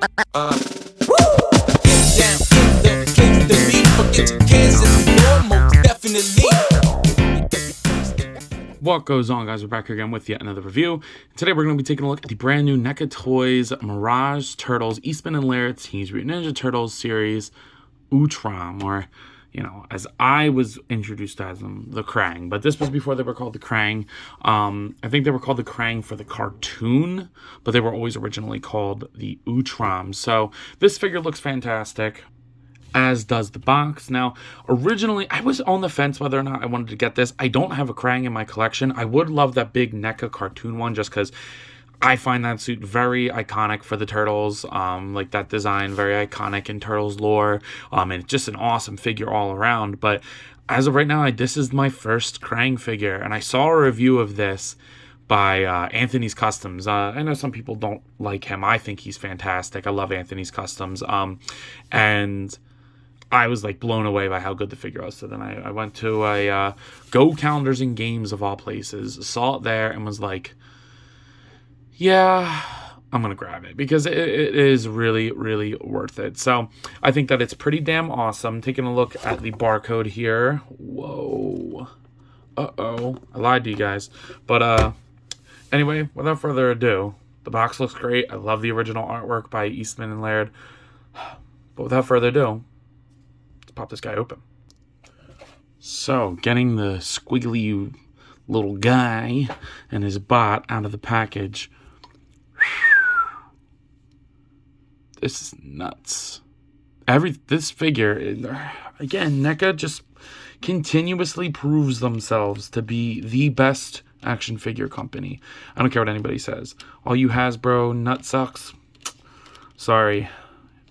Down in the place to be. Forget your cares and the more, most definitely. What goes on, guys? We're back here again with yet another review. Today we're going to be taking a look at the brand new Neca Toys Mirage Turtles Eastman and Laird Teenage Mutant Ninja Turtles series Utrom, or, you know, as I was introduced as them, the Krang. But this was before they were called the Krang. I think they were called the Krang for the cartoon, but they were always originally called the Utrom. So this figure looks fantastic, as does the box. Now, originally, I was on the fence whether or not I wanted to get this. I don't have a Krang in my collection. I would love that big Neca cartoon one just because I find that suit very iconic for the Turtles. Like that design, very iconic in Turtles lore. And it's just an awesome figure all around. But as of right now, this is my first Krang figure. And I saw a review of this by Anthony's Customs. I know some people don't like him. I think he's fantastic. I love Anthony's Customs. And I was like blown away by how good the figure was. So then I went to a Go Calendars and Games of all places, saw it there, and was like, yeah, I'm going to grab it because it is really, really worth it. So I think that it's pretty damn awesome. Taking a look at the barcode here. Whoa. Uh-oh. I lied to you guys. But anyway, without further ado, the box looks great. I love the original artwork by Eastman and Laird. But without further ado, pop this guy open. So, getting the squiggly little guy and his bot out of the package. This is nuts. This figure, again, Neca just continuously proves themselves to be the best action figure company. I don't care what anybody says. All you Hasbro nutsucks, sorry.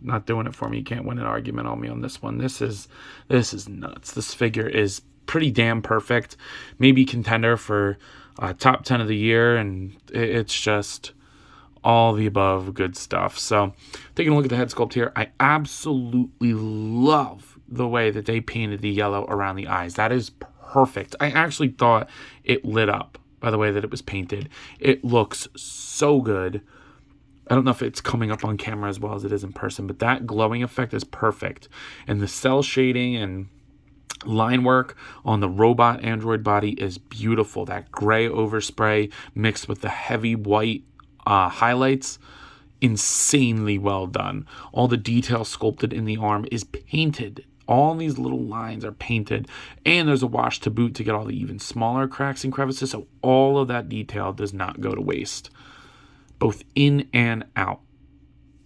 Not doing it for me. You can't win an argument on me on this one. This is nuts. This figure is pretty damn perfect. Maybe contender for top 10 of the year, and it's just all the above good stuff. So taking a look at the head sculpt here, I absolutely love the way that they painted the yellow around the eyes. That is perfect. I actually thought it lit up by the way that it was painted. It looks so good. I don't know if it's coming up on camera as well as it is in person, but that glowing effect is perfect. And the cell shading and line work on the robot android body is beautiful. That gray overspray mixed with the heavy white highlights, insanely well done. All the detail sculpted in the arm is painted. All these little lines are painted, and there's a wash to boot to get all the even smaller cracks and crevices, so all of that detail does not go to waste, both in and out.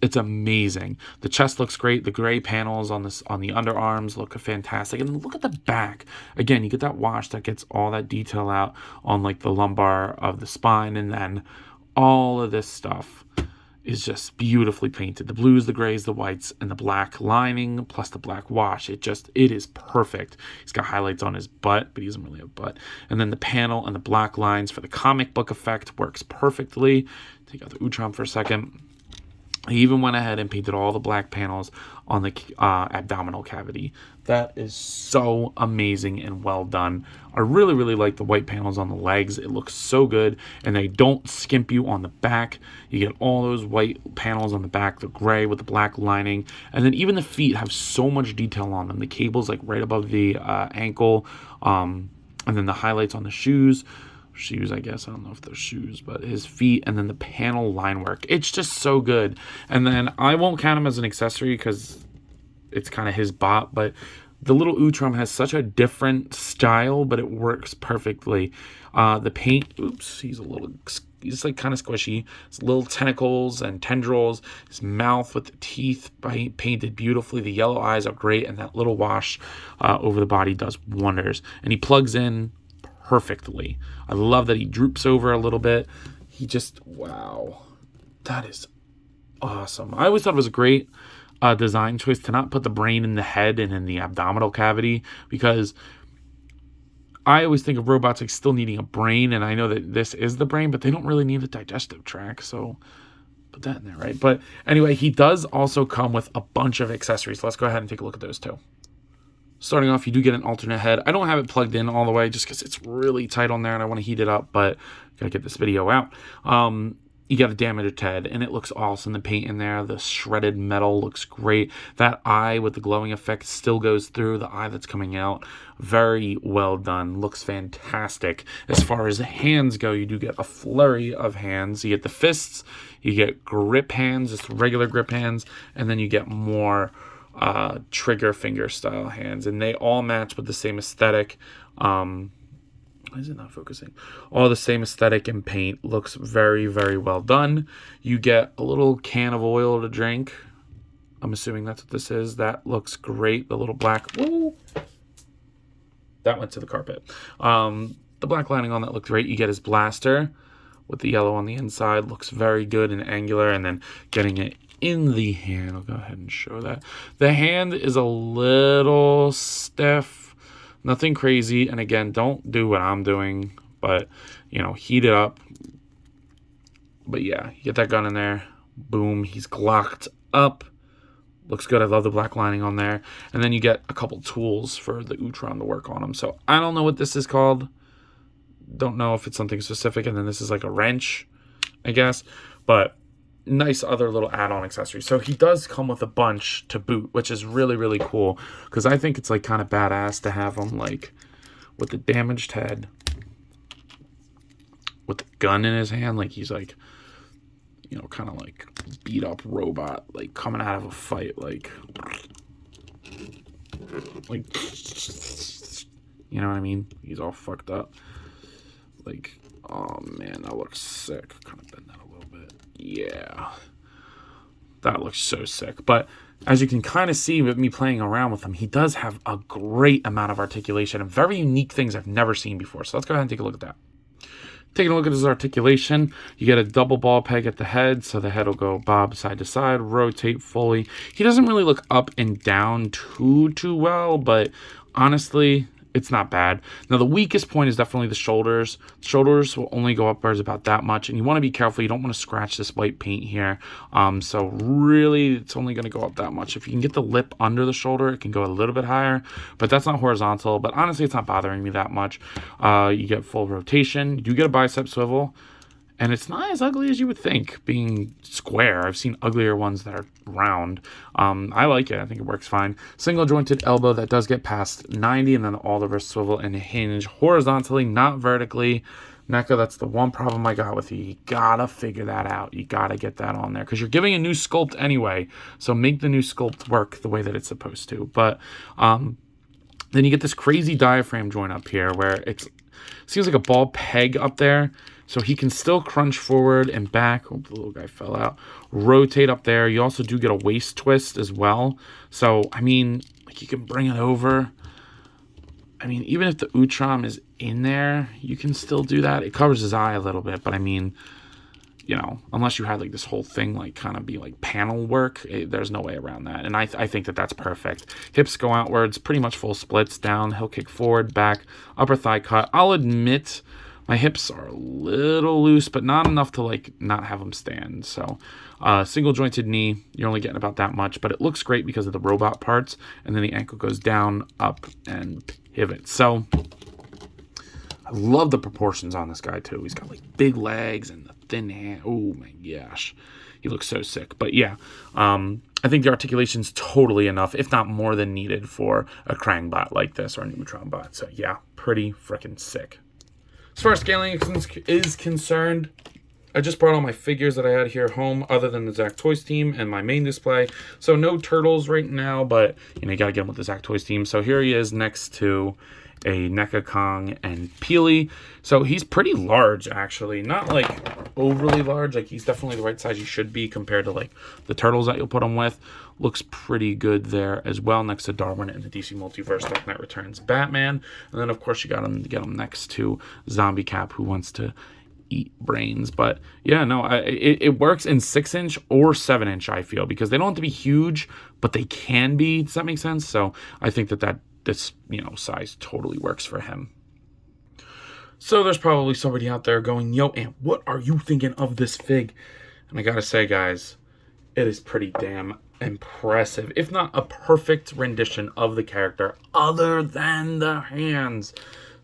It's amazing. The chest looks great. The gray panels on the underarms look fantastic. And look at the back. Again, you get that wash that gets all that detail out on like the lumbar of the spine, and then all of this stuff is just beautifully painted. The blues, the grays, the whites, and the black lining plus the black wash. It is perfect. He's got highlights on his butt, but he doesn't really have a butt. And then the panel and the black lines for the comic book effect works perfectly. Take out the Utrom for a second. He even went ahead and painted all the black panels on the abdominal cavity. That is so amazing and well done. I really, really like the white panels on the legs. It looks so good, and they don't skimp you on the back. You get all those white panels on the back, the gray with the black lining, and then even the feet have so much detail on them. The cable's like right above the ankle, and then the highlights on the shoes, I guess, I don't know if they're shoes, but his feet, and then the panel line work. It's just so good. And then I won't count him as an accessory because it's kind of his bot, but the little Utrom has such a different style, but it works perfectly. The paint, he's like kind of squishy. His little tentacles and tendrils, his mouth with the teeth painted beautifully. The yellow eyes are great, and that little wash over the body does wonders. And he plugs in perfectly. I love that he droops over a little bit. Wow, that is awesome. I always thought it was a great design choice to not put the brain in the head and in the abdominal cavity, because I always think of robots like still needing a brain, and I know that this is the brain, but they don't really need a digestive tract, so put that in there, right? But anyway, he does also come with a bunch of accessories. Let's go ahead and take a look at those too. Starting off, you do get an alternate head. I don't have it plugged in all the way just because it's really tight on there and I want to heat it up, but gotta get this video out. you got a damaged head, and it looks awesome. The paint in there, the shredded metal looks great. That eye with the glowing effect still goes through, the eye that's coming out. Very well done. Looks fantastic. As far as hands go, you do get a flurry of hands. You get the fists, you get grip hands, just regular grip hands, and then you get more trigger finger style hands. And they all match with the same aesthetic. Why is it not focusing? All the same aesthetic and paint. Looks very, very well done. You get a little can of oil to drink. I'm assuming that's what this is. That looks great. The little black... Woo! That went to the carpet. The black lining on that looked great. You get his blaster with the yellow on the inside. Looks very good and angular. And then getting it in the hand. I'll go ahead and show that. The hand is a little stiff. Nothing crazy, and again, don't do what I'm doing, but, you know, heat it up. But yeah, you get that gun in there, boom, he's glocked up. Looks good. I love the black lining on there. And then you get a couple tools for the Utrom to work on him. So I don't know what this is called. Don't know if it's something specific, and then this is like a wrench, I guess. But nice other little add-on accessories. So he does come with a bunch to boot, which is really, really cool, because I think it's like kind of badass to have him like with the damaged head, with the gun in his hand, like he's like, you know, kind of like beat up robot, like coming out of a fight, like you know what I mean? He's all fucked up. Like, oh man, that looks sick. Kind of bend that a little bit. Yeah, that looks so sick. But as you can kind of see with me playing around with him, he does have a great amount of articulation and very unique things I've never seen before. So let's go ahead and take a look at that. Taking a look at his articulation, you get a double ball peg at the head, so the head will go bob side to side, rotate fully. He doesn't really look up and down too well, but honestly, it's not bad. Now, the weakest point is definitely the shoulders. Shoulders will only go upwards about that much, and you want to be careful. You don't want to scratch this white paint here. So really, it's only going to go up that much. If you can get the lip under the shoulder, it can go a little bit higher, but that's not horizontal. But honestly, it's not bothering me that much. You get full rotation. You do get a bicep swivel. And it's not as ugly as you would think, being square. I've seen uglier ones that are round. I like it. I think it works fine. Single jointed elbow that does get past 90, and then all the wrist swivel and hinge horizontally, not vertically. Neca, that's the one problem I got with you. You gotta figure that out. You gotta get that on there, because you're giving a new sculpt anyway. So make the new sculpt work the way that it's supposed to. But then you get this crazy diaphragm joint up here where it seems like a ball peg up there. So he can still crunch forward and back. Oh, the little guy fell out. Rotate up there. You also do get a waist twist as well. So, I mean, like, you can bring it over. I mean, even if the Utrom is in there, you can still do that. It covers his eye a little bit, but I mean, you know, unless you had like this whole thing like kind of be like panel work, there's no way around that. And I think that that's perfect. Hips go outwards, pretty much full splits, down, heel kick forward, back, upper thigh cut. I'll admit my hips are a little loose, but not enough to like not have them stand. So single jointed knee, you're only getting about that much, but it looks great because of the robot parts. And then the ankle goes down, up, and pivot. So I love the proportions on this guy too. He's got like big legs and the thin hand. Oh my gosh, he looks so sick. But yeah, I think the articulation's totally enough, if not more than needed, for a Krang bot like this or an Utrom bot. So yeah, pretty freaking sick. As far as scaling is concerned, I just brought all my figures that I had here home, other than the Zack Toys team and my main display. So no turtles right now, but you know, you gotta get him with the Zack Toys team. So here he is next to a Neca, Kong, and Peely. So he's pretty large, actually. Not like overly large. Like, he's definitely the right size you should be compared to like the turtles that you'll put him with. Looks pretty good there as well, next to Darwin and the DC Multiverse Dark Knight Returns Batman. And then of course you got him to get him next to Zombie Cap, who wants to eat brains. But yeah, no, it works in 6-inch or 7-inch, I feel, because they don't have to be huge, but they can be. Does that make sense? So I think that this, you know, size totally works for him. So there's probably somebody out there going, yo, Ant, what are you thinking of this fig? And I gotta say, guys, it is pretty damn impressive, if not a perfect rendition of the character, other than the hands.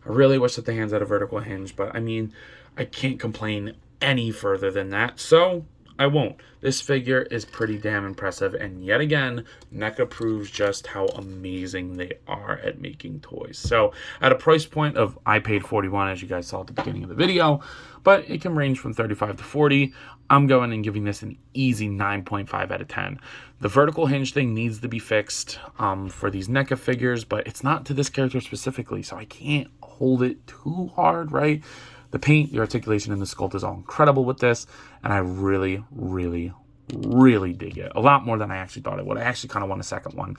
I really wish that the hands had a vertical hinge, but I mean, I can't complain any further than that, so I won't. This figure is pretty damn impressive, and yet again, Neca proves just how amazing they are at making toys. So at a price point of, I paid $41, as you guys saw at the beginning of the video, but it can range from $35 to $40. I'm going and giving this an easy 9.5 out of 10. The vertical hinge thing needs to be fixed for these Neca figures, but it's not to this character specifically, so I can't hold it too hard, right? The paint, the articulation, and the sculpt is all incredible with this, and I really, really, really dig it. A lot more than I actually thought it would. I actually kind of want a second one.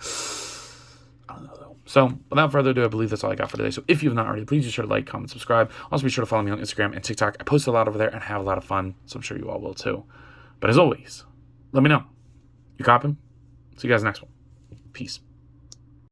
I don't know, though. So, without further ado, I believe that's all I got for today. So, if you have not already, please be sure to like, comment, subscribe. Also, be sure to follow me on Instagram and TikTok. I post a lot over there and have a lot of fun, so I'm sure you all will too. But as always, let me know. You coppin'? See you guys next one. Peace.